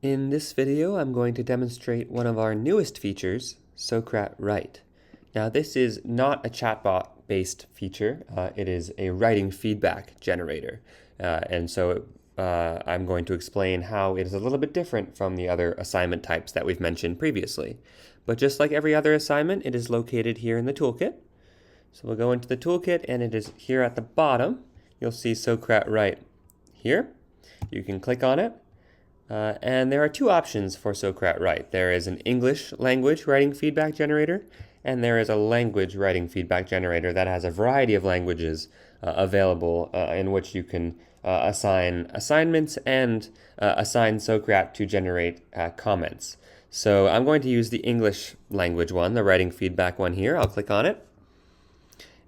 In this video, I'm going to demonstrate one of our newest features, Socrat Write. Now, this is not a chatbot-based feature. It is a writing feedback generator. I'm going to explain how it is a little bit different from the other assignment types that we've mentioned previously. But just like every other assignment, it is located here in the toolkit. So we'll go into the toolkit, and it is here at the bottom. You'll see Socrat Write here. You can click on it. And there are two options for Socrat Write. There is an English language writing feedback generator, and there is a language writing feedback generator that has a variety of languages available in which you can assign assignments and assign Socrat to generate comments. So I'm going to use the English language one, the writing feedback one here. I'll click on it.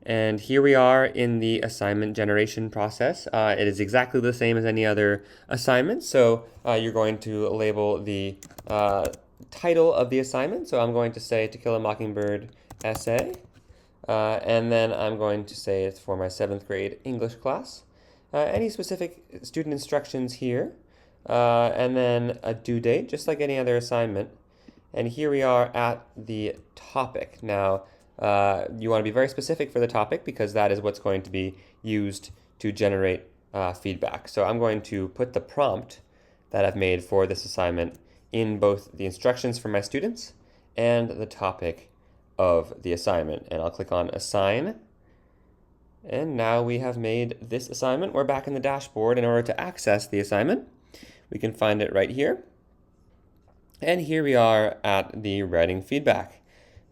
And here we are in the assignment generation process. It is exactly the same as any other assignment. So you're going to label the title of the assignment. So I'm going to say To Kill a Mockingbird essay. And then I'm going to say it's for my 7th grade English class. Any specific student instructions here. And then a due date, just like any other assignment. And here we are at the topic. Now, you want to be very specific for the topic because that is what's going to be used to generate feedback. So I'm going to put the prompt that I've made for this assignment in both the instructions for my students and the topic of the assignment. And I'll click on Assign. And now we have made this assignment. We're back in the dashboard. In order to access the assignment, we can find it right here. And here we are at the writing feedback.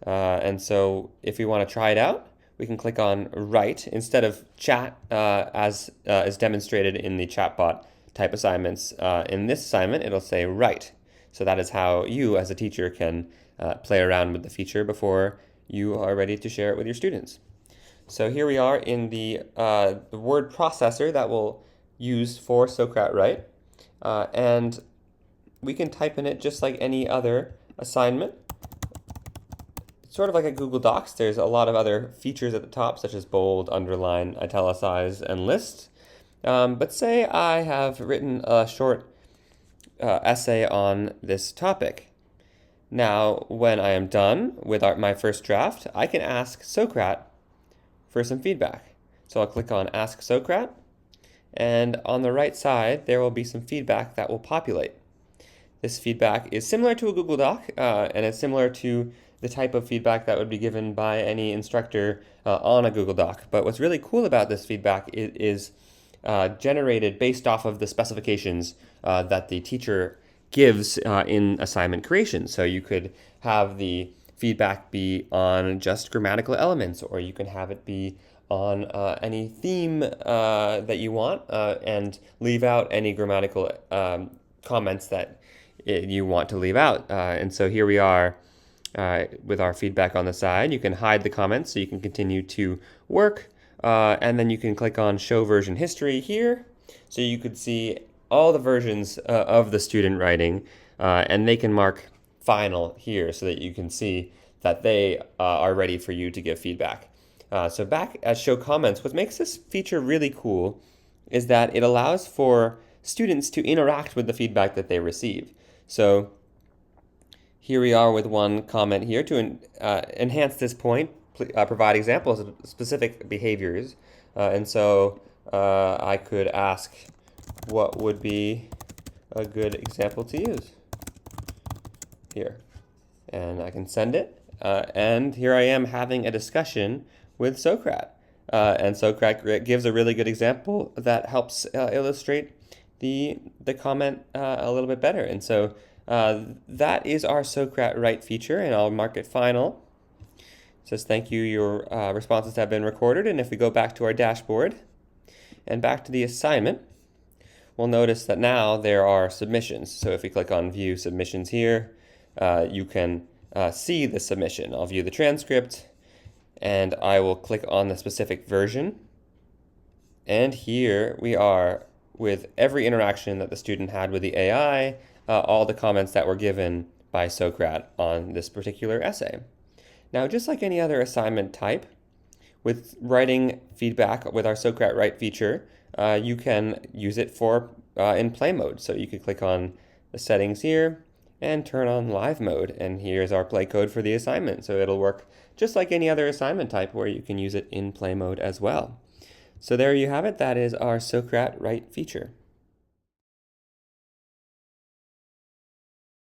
And so if we want to try it out, we can click on Write instead of Chat as is demonstrated in the chatbot type assignments. In this assignment, it'll say Write. So that is how you as a teacher can play around with the feature before you are ready to share it with your students. So here we are in the word processor that we'll use for Socrat Write. And we can type in it just like any other assignment. Sort of like a Google Docs, there's a lot of other features at the top, such as bold, underline, italicize, and list. But say I have written a short essay on this topic. Now, when I am done with my first draft, I can ask Socrat for some feedback. So I'll click on Ask Socrat, and on the right side, there will be some feedback that will populate. This feedback is similar to a Google Doc, and it's similar to the type of feedback that would be given by any instructor on a Google Doc. But what's really cool about this feedback is generated based off of the specifications that the teacher gives in assignment creation. So you could have the feedback be on just grammatical elements, or you can have it be on any theme that you want and leave out any grammatical comments that you want to leave out. And so here we are with our feedback on the side. You can hide the comments so you can continue to work. And then you can click on Show Version History here. So you could see all the versions of the student writing. And they can mark Final here so that you can see that they are ready for you to give feedback. So back at Show Comments, what makes this feature really cool is that it allows for students to interact with the feedback that they receive. So here we are with one comment here to enhance this point, provide examples of specific behaviors. And so I could ask, what would be a good example to use? Here. And I can send it. And here I am having a discussion with Socrat. And Socrat gives a really good example that helps illustrate the comment a little bit better. And so that is our Socrat Write feature, and I'll mark it final. It says, thank you, your responses have been recorded. And if we go back to our dashboard and back to the assignment, we'll notice that now there are submissions. So if we click on View Submissions here, you can see the submission. I'll view the transcript, and I will click on the specific version. And here we are with every interaction that the student had with the AI, all the comments that were given by Socrat on this particular essay. Now, just like any other assignment type, with writing feedback with our Socrat Write feature, you can use it for in play mode. So you could click on the settings here and turn on live mode. And here's our play code for the assignment. So it'll work just like any other assignment type where you can use it in play mode as well. So there you have it. That is our Socrat Write feature.